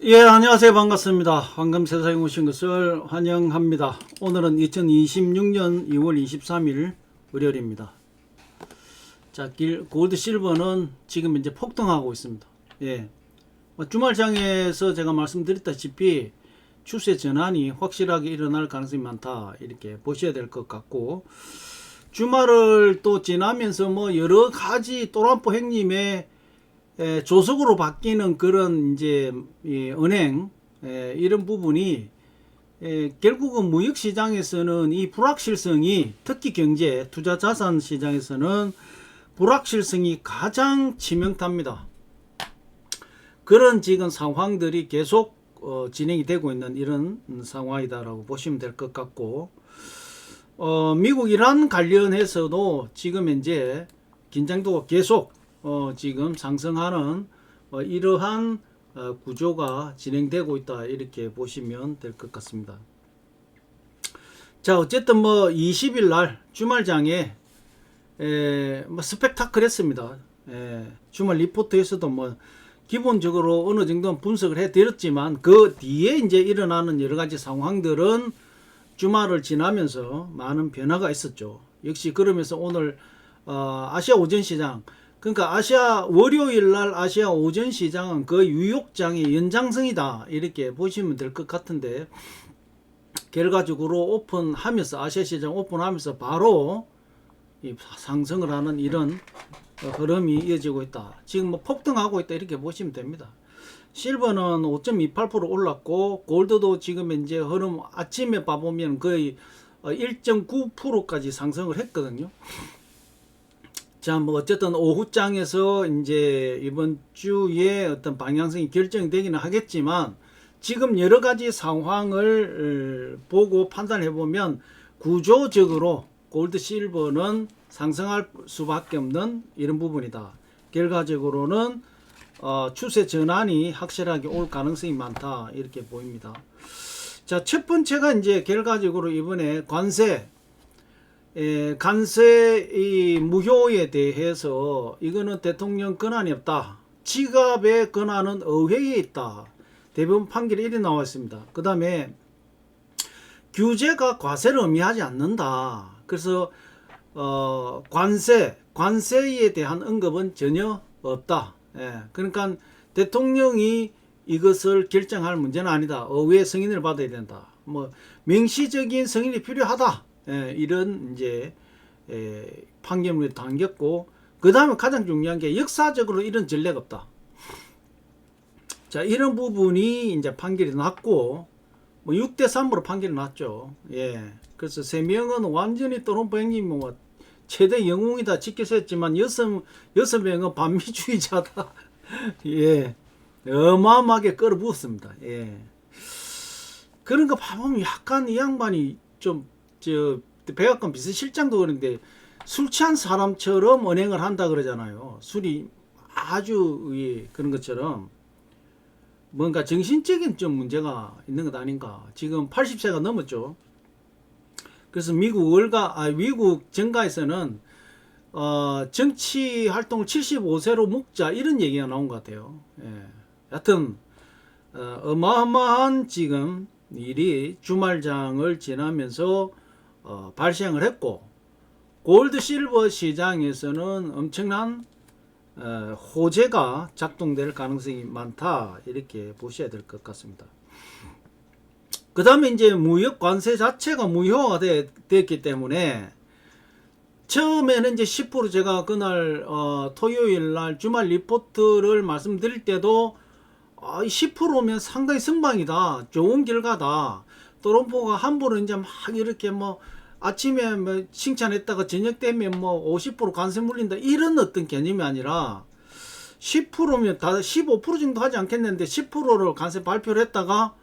예, 안녕하세요. 반갑습니다. 황금 세상에 오신 것을 환영합니다. 오늘은 2026년 2월 23일 월요일입니다. 자, 골드 실버는 지금 이제 폭등하고 있습니다. 예. 주말장에서 제가 말씀드렸다시피 추세 전환이 확실하게 일어날 가능성이 많다. 이렇게 보셔야 될 것 같고, 주말을 또 지나면서 여러 가지 또람포 행님의 조속으로 바뀌는 그런 이제 은행 이런 부분이 결국은 무역 시장에서는 이 불확실성이, 특히 경제 투자 자산 시장에서는 불확실성이 가장 치명타입니다. 그런 지금 상황들이 계속 진행이 되고 있는 이런 상황이다라고 보시면 될 것 같고, 미국 이란 관련해서도 지금 현재 긴장도가 계속 지금 상승하는 이러한 구조가 진행되고 있다, 이렇게 보시면 될 것 같습니다. 자, 어쨌든 20일 날 주말장에 스펙타클했습니다. 주말 리포트에서도 기본적으로 어느 정도 분석을 해드렸지만, 그 뒤에 이제 일어나는 여러 가지 상황들은 주말을 지나면서 많은 변화가 있었죠. 역시 그러면서 오늘 아시아 오전 시장, 그러니까 월요일 날 아시아 오전 시장은 그 유욕장의 연장성이다, 이렇게 보시면 될 것 같은데, 결과적으로 오픈하면서, 아시아 시장 오픈하면서 바로 상승을 하는 이런 흐름이 이어지고 있다. 지금 폭등하고 있다, 이렇게 보시면 됩니다. 실버는 5.28% 올랐고, 골드도 지금 이제 흐름 아침에 봐보면 거의 1.9%까지 상승을 했거든요. 자, 어쨌든 오후장에서 이제 이번 주에 어떤 방향성이 결정되기는 하겠지만, 지금 여러 가지 상황을 보고 판단해 보면 구조적으로 골드 실버는 상승할 수밖에 없는 이런 부분이다. 결과적으로는 추세 전환이 확실하게 올 가능성이 많다, 이렇게 보입니다. 자, 첫 번째가 이제 결과적으로 이번에 관세 이 무효에 대해서, 이거는 대통령 권한이 없다, 지갑의 권한은 의회에 있다, 대법원 판결이 이리 나와 있습니다. 그 다음에 규제가 과세를 의미하지 않는다. 그래서 관세에 대한 언급은 전혀 없다. 그러니까 대통령이 이것을 결정할 문제는 아니다. 의회 승인을 받아야 된다. 명시적인 승인이 필요하다. 이런 이제 판결문이 담겼고, 그 다음에 가장 중요한 게 역사적으로 이런 전례가 없다. 자, 이런 부분이 이제 판결이 났고, 6대3으로 판결이 났죠. 그래서 3명은 완전히 또롱포 행님 최대 영웅이다 지켜서 했지만, 6명은 반미주의자다. 어마어마하게 끌어부었습니다. 그런 거 봐보면 약간 이 양반이 좀 백악관 비서실장도 그런데 술 취한 사람처럼 언행을 한다 그러잖아요. 술이 아주 그런 것처럼 뭔가 정신적인 좀 문제가 있는 것 아닌가. 지금 80세가 넘었죠. 그래서 미국 정가에서는 정치 활동을 75세로 묶자, 이런 얘기가 나온 것 같아요. 여하튼 어마어마한 지금 일이 주말장을 지나면서 발생을 했고, 골드 실버 시장에서는 엄청난 호재가 작동될 가능성이 많다, 이렇게 보셔야 될 것 같습니다. 그 다음에 이제 무역 관세 자체가 무효화가 됐기 때문에, 처음에는 이제 10% 제가 그날 토요일 날 주말 리포트를 말씀드릴 때도 10%면 상당히 선방이다, 좋은 결과다, 또롱포가 함부로 이제 막 이렇게 아침에 칭찬했다가 저녁 되면 50% 관세 물린다, 이런 어떤 개념이 아니라, 10%면 다 15% 정도 하지 않겠는데 10%를 관세 발표를 했다가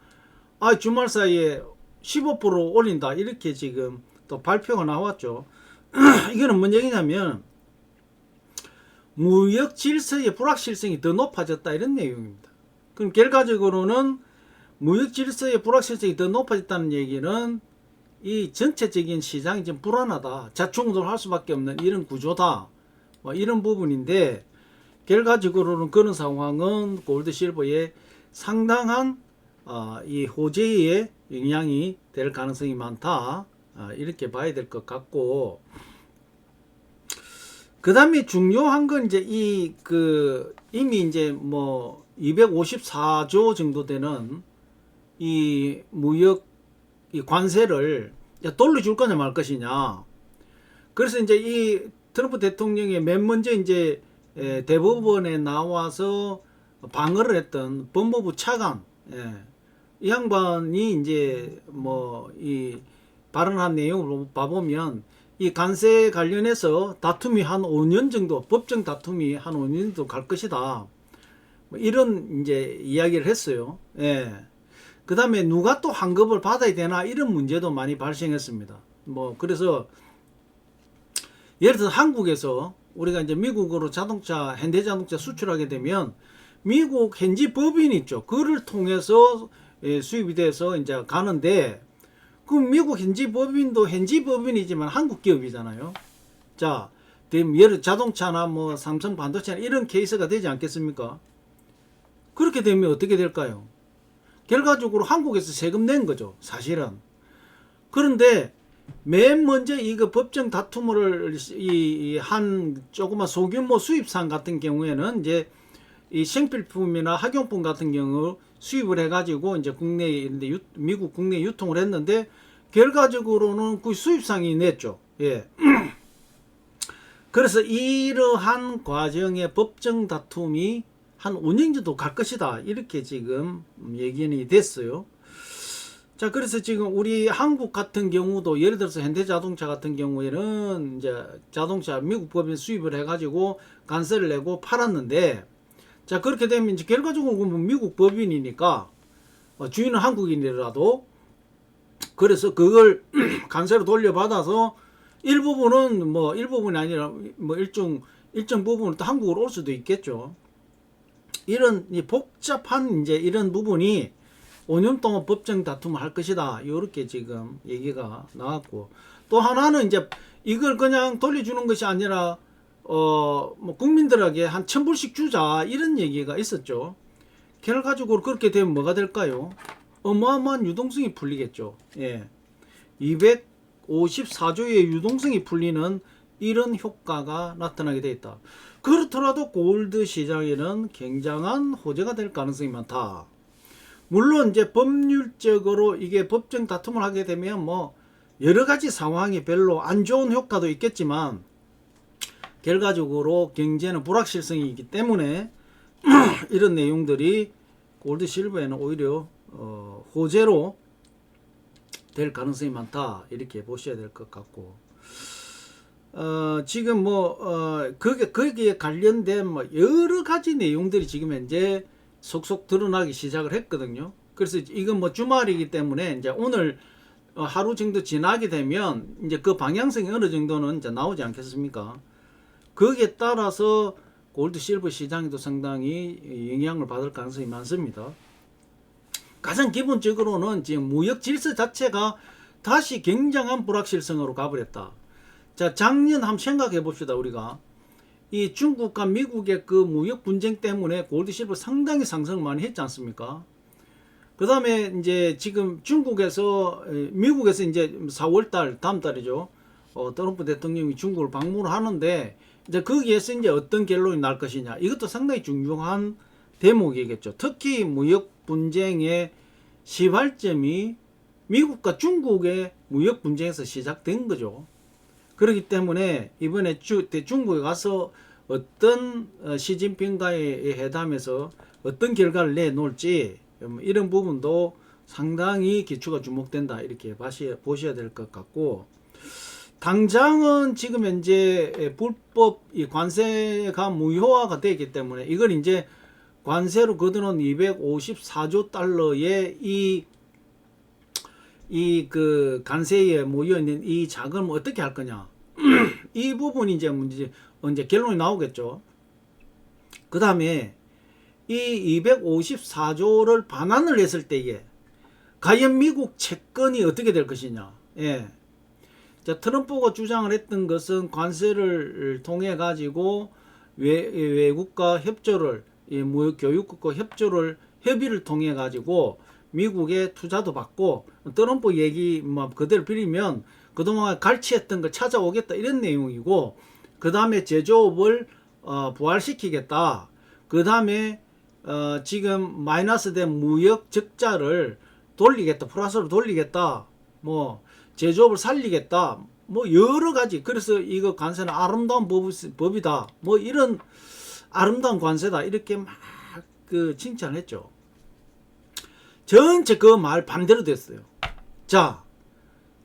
주말 사이에 15% 올린다, 이렇게 지금 또 발표가 나왔죠. 이거는 뭔 얘기냐면, 무역 질서의 불확실성이 더 높아졌다, 이런 내용입니다. 그럼 결과적으로는 무역 질서의 불확실성이 더 높아졌다는 얘기는 이 전체적인 시장이 좀 불안하다, 자충우돌할 수밖에 없는 이런 구조다, 이런 부분인데, 결과적으로는 그런 상황은 골드 실버에 상당한 이 호재의 영향이 될 가능성이 많다. 이렇게 봐야 될 것 같고, 그 다음에 중요한 건 이제 이미 이제 뭐 254조 정도 되는 이 무역 이 관세를 돌려줄 거냐 말 것이냐. 그래서 이제 이 트럼프 대통령이 맨 먼저 이제 대법원에 나와서 방어를 했던 법무부 차관, 이 양반이 이제 뭐 이 발언한 내용을 봐보면 이 관세 관련해서 다툼이 한 5년 정도, 법정 다툼이 한 5년 정도 갈 것이다. 뭐 이런 이제 이야기를 했어요. 그 다음에 누가 또 환급을 받아야 되나 이런 문제도 많이 발생했습니다. 뭐 그래서 예를 들어서 한국에서 우리가 이제 미국으로 자동차, 현대자동차 수출하게 되면 미국 현지 법인 있죠. 그를 통해서 수입이 돼서 이제 가는데, 그럼 미국 현지 법인도 현지 법인이지만 한국 기업이잖아요. 자, 예를 자동차나 뭐 삼성 반도체나 이런 케이스가 되지 않겠습니까? 그렇게 되면 어떻게 될까요? 결과적으로 한국에서 세금 낸 거죠, 사실은. 그런데 맨 먼저 이거 법정 다툼을 한 조그만 소규모 수입상 같은 경우에는 이제 이 생필품이나 학용품 같은 경우 수입을 해가지고 이제 국내에 미국 국내에 유통을 했는데 결과적으로는 그 수입상이 냈죠. 그래서 이러한 과정의 법정 다툼이 한 5년 정도 갈 것이다. 이렇게 지금 예견이 됐어요. 자, 그래서 지금 우리 한국 같은 경우도 예를 들어서 현대자동차 같은 경우에는 이제 자동차 미국 법인 수입을 해가지고 관세를 내고 팔았는데, 자, 그렇게 되면 이제 결과적으로 미국 법인이니까 주인은 한국인이라도 그래서 그걸 관세로 돌려받아서 일부분은 뭐 일부분이 아니라 뭐 일정 부분은 또 한국으로 올 수도 있겠죠. 이런 복잡한 이제 이런 부분이 5년 동안 법정 다툼을 할 것이다. 이렇게 지금 얘기가 나왔고, 또 하나는 이제 이걸 그냥 돌려주는 것이 아니라 뭐 국민들에게 한 1,000불씩 주자 이런 얘기가 있었죠. 결과적으로 그렇게 되면 뭐가 될까요? 어마어마한 유동성이 풀리겠죠. 254조의 유동성이 풀리는 이런 효과가 나타나게 되어 있다. 그렇더라도 골드 시장에는 굉장한 호재가 될 가능성이 많다. 물론 이제 법률적으로 이게 법정 다툼을 하게 되면 뭐 여러 가지 상황이 별로 안 좋은 효과도 있겠지만 결과적으로 경제는 불확실성이 있기 때문에 이런 내용들이 골드 실버에는 오히려 호재로 될 가능성이 많다. 이렇게 보셔야 될 것 같고, 지금 거기에 관련된 뭐 여러 가지 내용들이 지금 현재 속속 드러나기 시작을 했거든요. 그래서 이건 뭐 주말이기 때문에 이제 오늘 하루 정도 지나게 되면 이제 그 방향성이 어느 정도는 이제 나오지 않겠습니까? 거기에 따라서 골드 실버 시장에도 상당히 영향을 받을 가능성이 많습니다. 가장 기본적으로는 지금 무역 질서 자체가 다시 굉장한 불확실성으로 가버렸다. 자, 작년 한번 생각해 봅시다. 우리가 이 중국과 미국의 그 무역 분쟁 때문에 골드 실버 상당히 상승을 많이 했지 않습니까? 그 다음에 이제 지금 미국에서 이제 4월달, 다음 달이죠. 트럼프 대통령이 중국을 방문을 하는데, 이제 거기에서 이제 어떤 결론이 날 것이냐. 이것도 상당히 중요한 대목이겠죠. 특히 무역 분쟁의 시발점이 미국과 중국의 무역 분쟁에서 시작된 거죠. 그렇기 때문에 이번에 중국에 가서 어떤 시진핑과의 회담에서 어떤 결과를 내놓을지 이런 부분도 상당히 기초가 주목된다. 이렇게 보셔야 될 것 같고, 당장은 지금 현재 불법 관세가 무효화가 되기 때문에 이걸 이제 관세로 거두는 254조 달러의 그 관세에 모여 있는 이 자금을 어떻게 할 거냐. 이 부분이 이제 문제 결론이 나오겠죠. 그 다음에 이 254조를 반환을 했을 때에 과연 미국 채권이 어떻게 될 것이냐. 자, 트럼프가 주장을 했던 것은 관세를 통해 가지고 외국과 협조를, 무역 교육국과 협조를 협의를 통해 가지고 미국에 투자도 받고 트럼프 얘기 뭐 그대로 빌리면 그동안 갈취했던 걸 찾아오겠다 이런 내용이고, 그 다음에 제조업을 부활시키겠다. 그 다음에 지금 마이너스 된 무역 적자를 돌리겠다. 플러스로 돌리겠다. 뭐 제조업을 살리겠다. 뭐 여러 가지. 그래서 이거 관세는 아름다운 법이다. 뭐 이런 아름다운 관세다. 이렇게 막 그 칭찬했죠. 전체 그 말 반대로 됐어요. 자,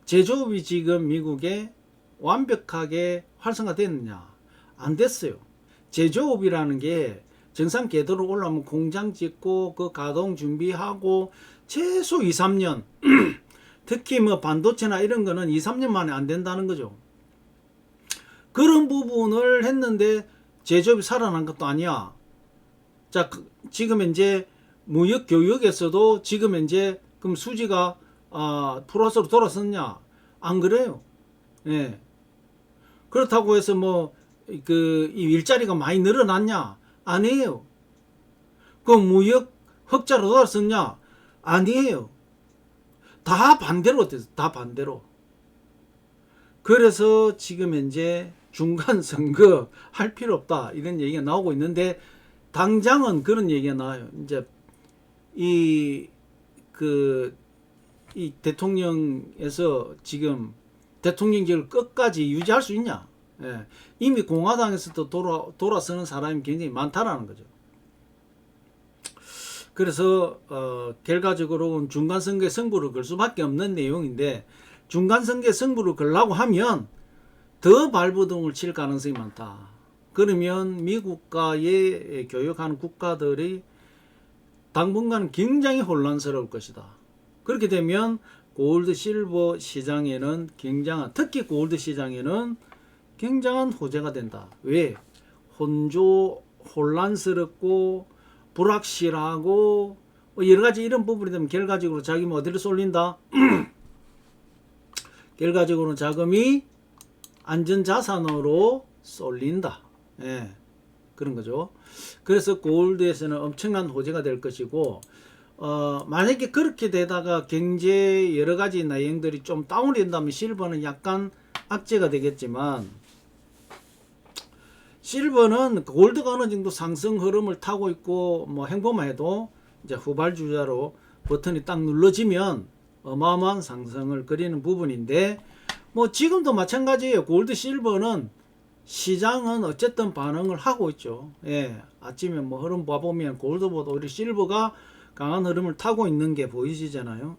제조업이 지금 미국에 완벽하게 활성화됐느냐? 안 됐어요. 제조업이라는 게 정상 궤도로 올라오면 공장 짓고 그 가동 준비하고 최소 2, 3년 특히 뭐 반도체나 이런 거는 2, 3년 만에 안 된다는 거죠. 그런 부분을 했는데 제조업이 살아난 것도 아니야. 자, 지금 이제 무역 교역에서도 지금 이제 그럼 수지가 플러스로 돌아섰냐? 안 그래요. 예. 그렇다고 해서 뭐 그 이 일자리가 많이 늘어났냐? 아니에요. 그 무역 흑자로 돌아섰냐? 아니에요. 다 반대로 됐어. 다 반대로. 그래서 지금 현재 중간 선거 할 필요 없다 이런 얘기가 나오고 있는데, 당장은 그런 얘기가 나와요. 이제 이 대통령에서 지금 대통령직을 끝까지 유지할 수 있냐? 예. 이미 공화당에서도 돌아서는 사람이 굉장히 많다라는 거죠. 그래서 결과적으로는 중간선거에 승부를 걸 수밖에 없는 내용인데, 중간선거에 승부를 걸라고 하면 더 발버둥을 칠 가능성이 많다. 그러면 미국과의 교역하는 국가들이 당분간은 굉장히 혼란스러울 것이다. 그렇게 되면 골드 실버 시장에는 특히 골드 시장에는 굉장한 호재가 된다. 왜? 혼란스럽고 불확실하고 여러 가지 이런 부분이 되면 결과적으로 자금이 어디로 쏠린다? 결과적으로 자금이 안전자산으로 쏠린다. 예, 그런 거죠. 그래서 골드에서는 엄청난 호재가 될 것이고, 만약에 그렇게 되다가 경제 여러 가지 내용들이 좀 다운이 된다면 실버는 약간 악재가 되겠지만, 실버는 골드가 어느 정도 상승 흐름을 타고 있고 뭐 행보만 해도 이제 후발주자로 버튼이 딱 눌러지면 어마어마한 상승을 그리는 부분인데, 뭐 지금도 마찬가지예요. 골드 실버는 시장은 어쨌든 반응을 하고 있죠. 예, 아침에 뭐 흐름 봐보면 골드보다 오히려 실버가 강한 흐름을 타고 있는 게 보이시잖아요.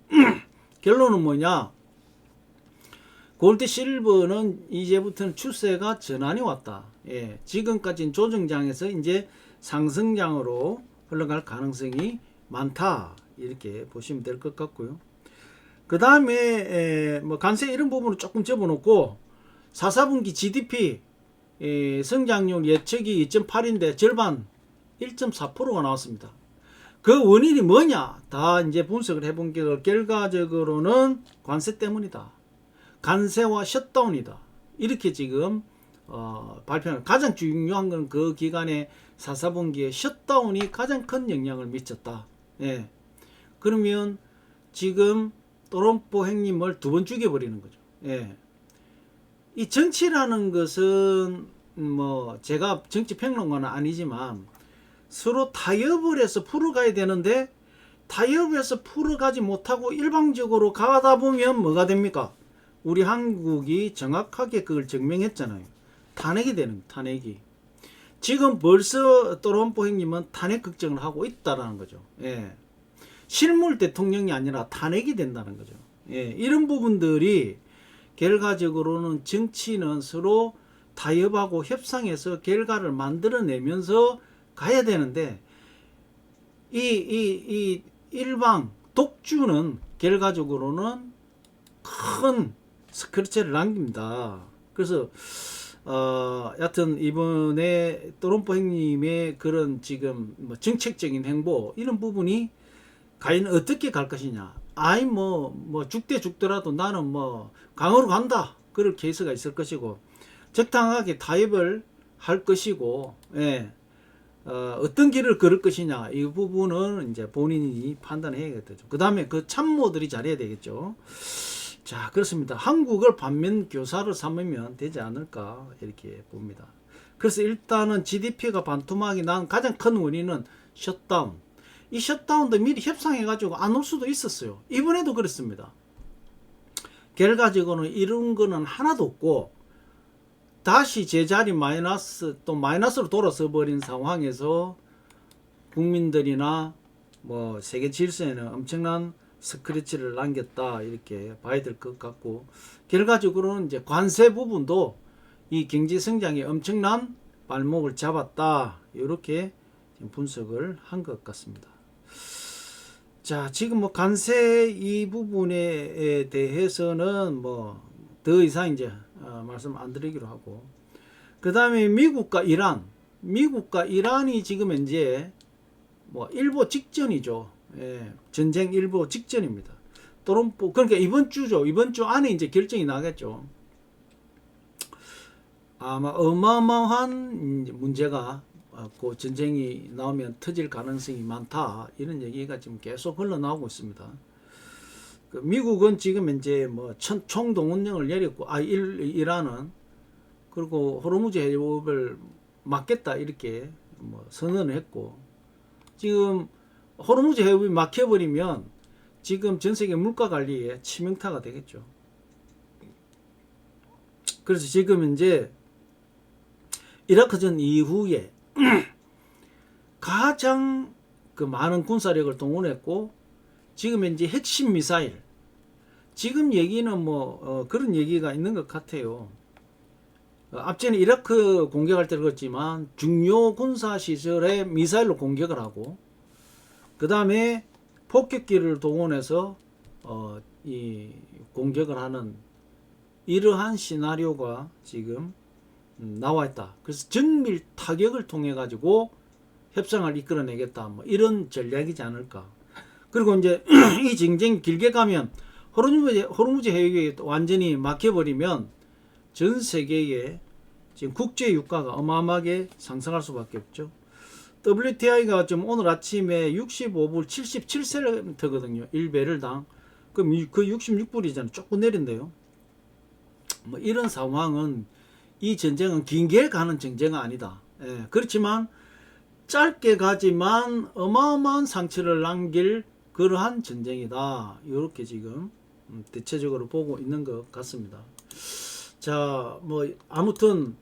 결론은 뭐냐? 골드 실버는 이제부터는 추세가 전환이 왔다. 예, 지금까지는 조정장에서 이제 상승장으로 흘러갈 가능성이 많다. 이렇게 보시면 될 것 같고요. 그 다음에 뭐 관세 이런 부분을 조금 접어놓고 4, 4분기 GDP 성장률 예측이 2.8인데 절반 1.4%가 나왔습니다. 그 원인이 뭐냐? 다 이제 분석을 해본 결과적으로는 관세 때문이다. 관세와 셧다운이다. 이렇게 지금 발표하는, 가장 중요한 건 그 기간에 4, 4분기에 셧다운이 가장 큰 영향을 미쳤다. 예. 그러면 지금 트럼프 행님을 두 번 죽여버리는 거죠. 예. 이 정치라는 것은 뭐 제가 정치 평론가는 아니지만 서로 타협을 해서 풀어가야 되는데, 타협해서 풀어가지 못하고 일방적으로 가다 보면 뭐가 됩니까? 우리 한국이 정확하게 그걸 증명했잖아요. 탄핵이 되는, 탄핵이. 지금 벌써 트럼프 행님은 탄핵 걱정을 하고 있다라는 거죠. 예. 실물 대통령이 아니라 탄핵이 된다는 거죠. 예. 이런 부분들이 결과적으로는 정치는 서로 타협하고 협상해서 결과를 만들어내면서 가야 되는데, 이 일방 독주는 결과적으로는 큰 스크래치를 남깁니다. 그래서 여하튼 이번에 트럼프 행님의 그런 지금 뭐 정책적인 행보 이런 부분이 과연 어떻게 갈 것이냐. 아이 뭐 죽대 죽더라도 나는 뭐 강으로 간다. 그럴 케이스가 있을 것이고, 적당하게 타협을 할 것이고, 예. 어떤 길을 걸을 것이냐 이 부분은 이제 본인이 판단해야 되죠. 그 다음에 그 참모들이 잘해야 되겠죠. 자, 그렇습니다. 한국을 반면 교사를 삼으면 되지 않을까 이렇게 봅니다. 그래서 일단은 GDP가 반토막이 난 가장 큰 원인은 셧다운. 이 셧다운도 미리 협상해가지고 안 올 수도 있었어요. 이번에도 그렇습니다. 결과적으로는 이런 거는 하나도 없고 다시 제자리 마이너스 또 마이너스로 돌아서 버린 상황에서 국민들이나 뭐 세계 질서에는 엄청난 스크래치를 남겼다 이렇게 봐야 될 것 같고, 결과적으로는 이제 관세 부분도 이 경제 성장에 엄청난 발목을 잡았다 이렇게 분석을 한 것 같습니다. 자, 지금 뭐 관세 이 부분에 대해서는 뭐 더 이상 이제 말씀 안 드리기로 하고, 그 다음에 미국과 이란이 지금 현재 뭐 일보 직전이죠. 예, 전쟁 일보 직전입니다. 트럼프 그러니까 이번 주죠. 이번 주 안에 이제 결정이 나겠죠. 아마 어마어마한 문제가 그 전쟁이 나오면 터질 가능성이 많다 이런 얘기가 지금 계속 흘러나오고 있습니다. 그 미국은 지금 현재 뭐 총동원령을 내렸고 이란은 그리고 호르무즈 해협을 막겠다 이렇게 뭐 선언을 했고, 지금 호르무즈 해협이 막혀버리면 지금 전 세계 물가 관리에 치명타가 되겠죠. 그래서 지금 현재 이라크전 이후에 가장 그 많은 군사력을 동원했고, 지금 현재 핵심 미사일 지금 얘기는 뭐 그런 얘기가 있는 것 같아요. 앞전에 이라크 공격할 때도 그렇지만 중요 군사 시설에 미사일로 공격을 하고, 그 다음에 폭격기를 동원해서 이 공격을 하는 이러한 시나리오가 지금 나와 있다. 그래서 정밀 타격을 통해 가지고 협상을 이끌어내겠다. 뭐 이런 전략이지 않을까. 그리고 이제 이 전쟁이 길게 가면 호르무즈 해역이 완전히 막혀버리면 전 세계에 지금 국제 유가가 어마어마하게 상승할 수밖에 없죠. WTI가 좀 오늘 아침에 65불 77센트거든요. 1배럴당. 그럼 그 66불이잖아요. 조금 내린대요. 뭐 이런 상황은 이 전쟁은 길게 가는 전쟁은 아니다. 예, 그렇지만 짧게 가지만 어마어마한 상처를 남길 그러한 전쟁이다. 이렇게 지금 대체적으로 보고 있는 것 같습니다. 자, 뭐 아무튼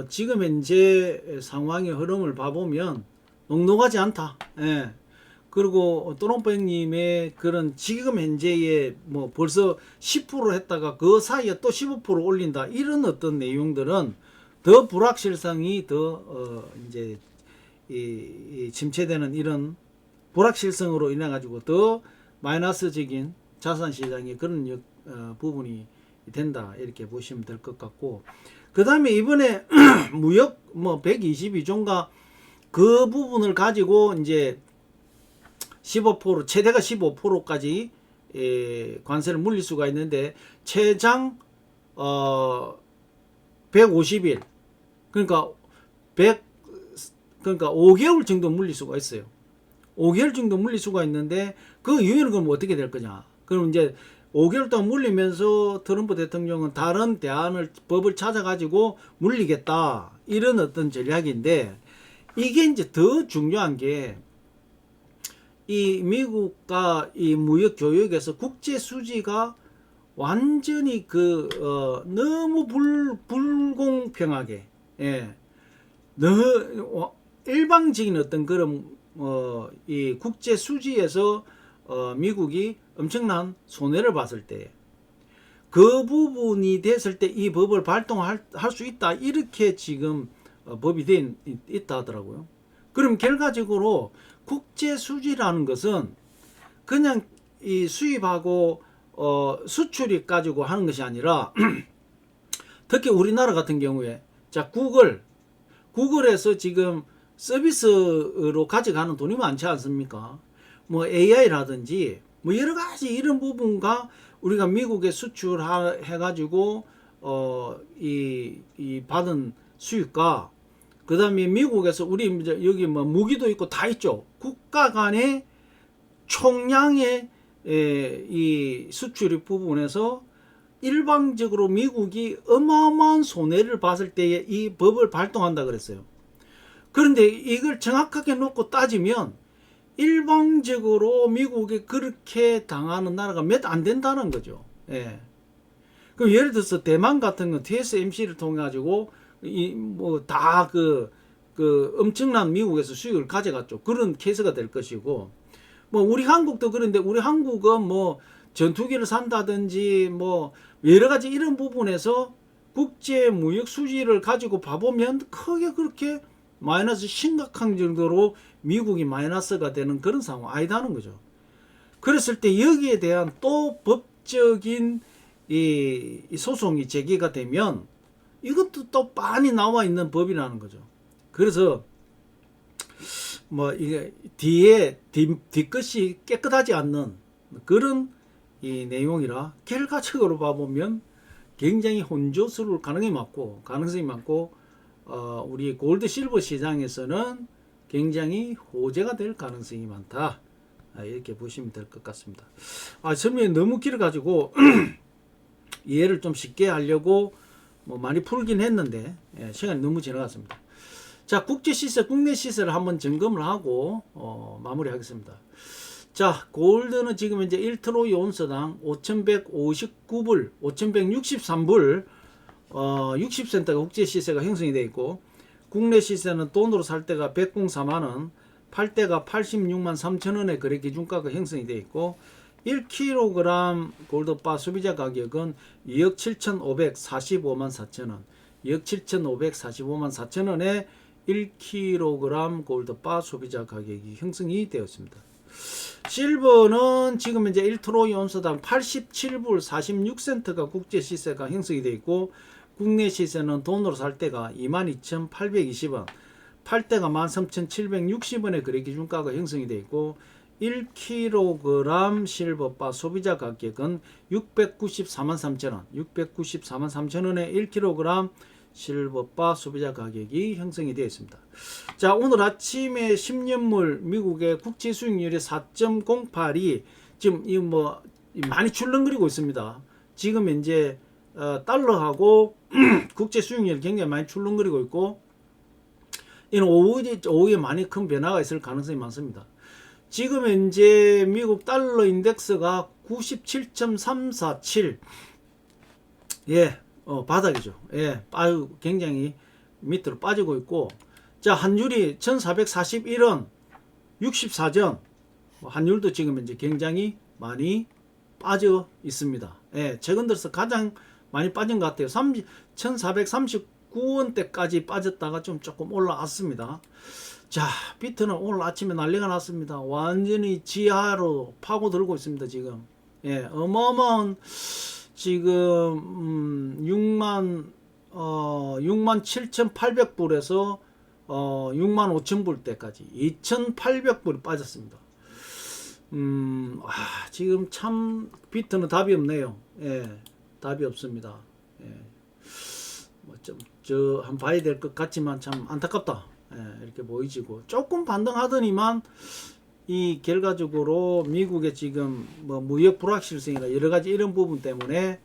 지금 현재 상황의 흐름을 봐보면 녹록하지 않다. 예. 그리고 트럼프 형님의 그런 지금 현재의 뭐 벌써 10% 했다가 그 사이에 또 15% 올린다 이런 어떤 내용들은 더 불확실성이 더 이제 이 침체되는 이런 불확실성으로 인해 가지고 더 마이너스적인 자산 시장의 그런 부분이 된다 이렇게 보시면 될 것 같고, 그 다음에 이번에 무역 뭐 122조인가 그 부분을 가지고 이제 15% 최대가 15%까지 관세를 물릴 수가 있는데 최장 150일 그러니까 5개월 정도 물릴 수가 있어요. 5개월 정도 물릴 수가 있는데 그 이유는 그럼 어떻게 될 거냐? 그럼 이제 5개월 동안 물리면서 트럼프 대통령은 다른 대안을 법을 찾아가지고 물리겠다 이런 어떤 전략인데, 이게 이제 더 중요한 게 이 미국과 이 무역 교역에서 국제 수지가 완전히 너무 불공평하게 일방적인 어떤 그런 이 국제 수지에서 미국이 엄청난 손해를 봤을 때 그 부분이 됐을 때 이 법을 발동할 수 있다 이렇게 지금 법이 돼 있다 하더라고요. 그럼 결과적으로 국제 수지라는 것은 그냥 이 수입하고 수출이 가지고 하는 것이 아니라 특히 우리나라 같은 경우에 자 구글에서 지금 서비스로 가져가는 돈이 많지 않습니까? 뭐 AI라든지 뭐 여러 가지 이런 부분과 우리가 미국에 수출해 가지고 이 받은 수익과 그다음에 미국에서 우리 이제 여기 뭐 무기도 있고 다 있죠. 국가 간의 총량의 이 수출입 부분에서 일방적으로 미국이 어마어마한 손해를 봤을 때에 이 법을 발동한다 그랬어요. 그런데 이걸 정확하게 놓고 따지면 일방적으로 미국이 그렇게 당하는 나라가 몇 안 된다는 거죠. 예. 그럼 예를 들어서 대만 같은 건 TSMC를 통해 가지고 이 뭐 다 그 엄청난 미국에서 수익을 가져갔죠. 그런 케이스가 될 것이고, 뭐 우리 한국도 그런데 우리 한국은 뭐 전투기를 산다든지 뭐 여러 가지 이런 부분에서 국제 무역 수지를 가지고 봐보면 크게 그렇게 마이너스 심각한 정도로 미국이 마이너스가 되는 그런 상황 아니다는 거죠. 그랬을 때 여기에 대한 또 법적인 이 소송이 제기가 되면 이것도 또 빤히 나와 있는 법이라는 거죠. 그래서 뭐 이게 뒤끝이 깨끗하지 않는 그런 이 내용이라 결과적으로 봐보면 굉장히 혼조스러울 가능성이 많고 우리 골드 실버 시장에서는 굉장히 호재가 될 가능성이 많다. 이렇게 보시면 될 것 같습니다. 설명이 너무 길어가지고 이해를 좀 쉽게 하려고 뭐 많이 풀긴 했는데 시간이 너무 지나갔습니다. 자, 국제 시세, 국내 시세를 한번 점검을 하고 마무리하겠습니다. 자, 골드는 지금 이제 1트로이 온스당 5,159불, 5,163불 60센트가 국제 시세가 형성이 되어 있고, 국내 시세는 돈으로 살 때가 104만원, 팔 때가 86만 3천원의 거래 기준가가 형성이 되어 있고, 1kg 골드바 소비자 가격은 2억 7,545만 4천원, 2억 7,545만 4천원에 1kg 골드바 소비자 가격이 형성이 되었습니다. 실버는 지금 이제 1트로이 온스당 87불 46센트가 국제 시세가 형성이 되어 있고, 국내 시세는 돈으로 살 때가 22,820원, 팔 때가 13,760원의 거래 기준가가 형성이 되어 있고, 1kg 실버바 소비자 가격은 694만 3천원, 694만 3천원에 1kg 실버바 소비자 가격이 형성이 되어 있습니다. 자, 오늘 아침에 10년물 미국의 국제 수익률이 4.08이 지금 이 뭐 많이 출렁거리고 있습니다. 지금 이제 달러하고 국제 수익률이 굉장히 많이 출렁거리고 있고, 이는 오후에 많이 큰 변화가 있을 가능성이 많습니다. 지금 현재 미국 달러 인덱스가 97.347, 바닥이죠. 굉장히 밑으로 빠지고 있고, 자, 환율이 1441원 64전, 환율도 지금 이제 굉장히 많이 빠져 있습니다. 최근 들어서 가장 많이 빠진 것 같아요. 1439원대까지 빠졌다가 좀 조금 올라왔습니다. 자, 비트는 오늘 아침에 난리가 났습니다. 완전히 지하로 파고들고 있습니다. 지금 어마어마한 지금 67,800불에서 65,000불대까지 2,800불이 빠졌습니다. 지금 참 비트는 답이 없네요. 답이 없습니다. 한번 봐야 될 것 같지만 참 안타깝다. 이렇게 보이지고, 조금 반등하더니만 이 결과적으로 미국의 지금 뭐 무역 불확실성이나 여러 가지 이런 부분 때문에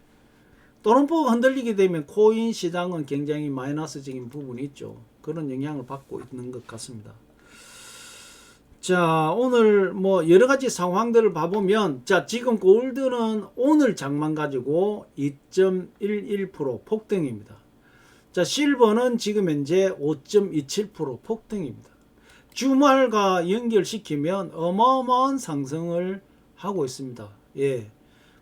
도론포가 흔들리게 되면 코인 시장은 굉장히 마이너스적인 부분이 있죠. 그런 영향을 받고 있는 것 같습니다. 자, 오늘 뭐 여러 가지 상황들을 봐보면, 자, 지금 골드는 오늘 장만 가지고 2.11% 폭등입니다. 자, 실버는 지금 현재 5.27% 폭등입니다. 주말과 연결시키면 어마어마한 상승을 하고 있습니다.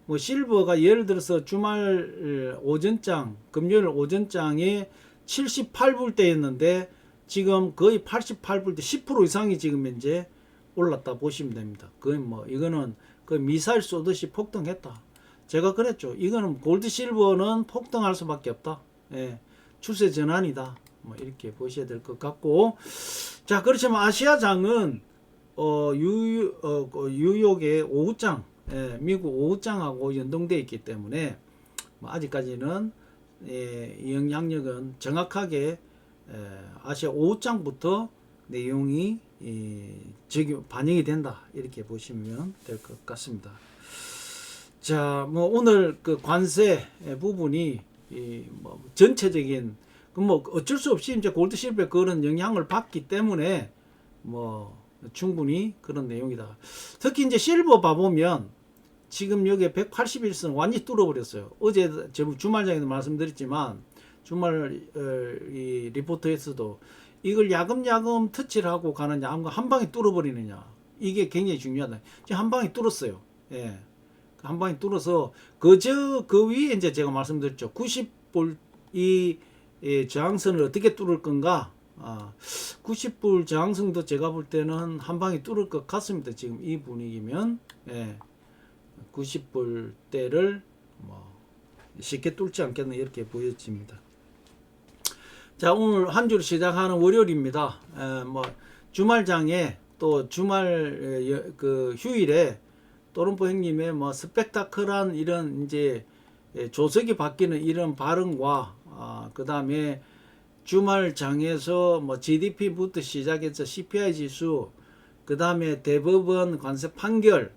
뭐 실버가 예를 들어서 주말 오전장, 금요일 오전장에 78불대였는데 지금 거의 88불대, 10% 이상이 지금 현재 올랐다 보시면 됩니다. 거의 뭐 이거는 거의 미사일 쏘듯이 폭등했다. 제가 그랬죠. 이거는 골드 실버는 폭등할 수밖에 없다. 추세 전환이다. 뭐 이렇게 보셔야 될 것 같고, 자, 그렇지만 아시아장은 뉴욕의 오후장, 미국 오후장하고 연동되어 있기 때문에 뭐 아직까지는 이 영향력은 정확하게 아시아 5장부터 내용이 반영이 된다 이렇게 보시면 될 것 같습니다. 자, 뭐 오늘 그 관세 부분이 뭐 전체적인 뭐 어쩔 수 없이 이제 골드 실버에 그런 영향을 받기 때문에 뭐 충분히 그런 내용이다. 특히 이제 실버 봐보면 지금 여기에 181선 완전히 뚫어버렸어요. 어제 주말장에도 말씀드렸지만 주말 이 리포트에서도 이걸 야금야금 터치를 하고 가느냐 한 방에 뚫어버리느냐 이게 굉장히 중요하다. 지금 한 방에 뚫었어요. 예. 한 방에 뚫어서 그 위에 이제 제가 말씀드렸죠. 90불 이 저항선을 어떻게 뚫을 건가? 90불 저항선도 제가 볼 때는 한 방에 뚫을 것 같습니다. 지금 이 분위기면 90불대를 뭐 쉽게 뚫지 않겠나 이렇게 보여집니다. 자, 오늘 한 주를 시작하는 월요일입니다. 뭐 주말장에 또 주말 그 휴일에 또른포 형님의 뭐 스펙타클한 이런 이제 조석이 바뀌는 이런 발언과 그 다음에 주말장에서 뭐 GDP부터 시작해서 CPI 지수 그 다음에 대법원 관세 판결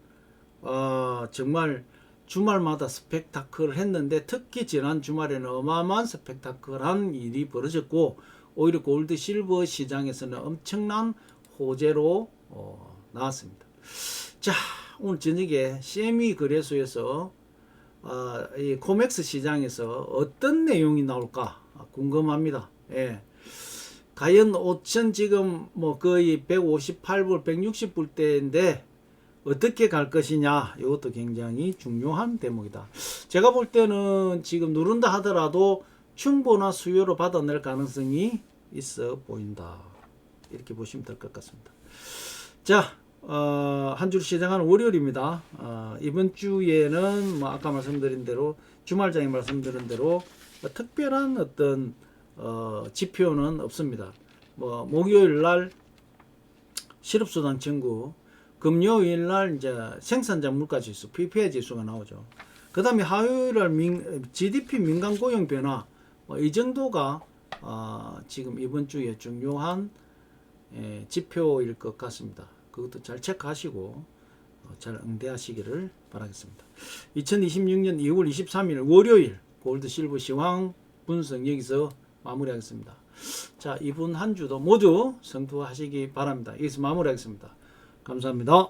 정말 주말마다 스펙타클을 했는데 특히 지난 주말에는 어마어마한 스펙타클한 일이 벌어졌고 오히려 골드 실버 시장에서는 엄청난 호재로 나왔습니다. 자, 오늘 저녁에 CME 거래소에서 이 코맥스 시장에서 어떤 내용이 나올까 궁금합니다. 예. 과연 5천 지금 뭐 거의 158불 160불대인데 어떻게 갈 것이냐 이것도 굉장히 중요한 대목이다. 제가 볼 때는 지금 누른다 하더라도 충분한 수요로 받아낼 가능성이 있어 보인다 이렇게 보시면 될 것 같습니다. 자, 한 주 시작하는 월요일입니다. 이번 주에는 뭐 아까 말씀드린 대로 주말장에 말씀드린 대로 특별한 어떤 지표는 없습니다. 뭐 목요일 날 실업수당 청구, 금요일 날 이제 생산자 물가 지수, PPI 지수가 나오죠. 그 다음에 화요일 날 GDP 민간 고용 변화, 뭐 이 정도가 지금 이번 주에 중요한 지표일 것 같습니다. 그것도 잘 체크하시고 잘 응대하시기를 바라겠습니다. 2026년 2월 23일 월요일 골드 실버 시황 분석 여기서 마무리하겠습니다. 자, 이번 한 주도 모두 성투하시기 바랍니다. 여기서 마무리하겠습니다. 감사합니다.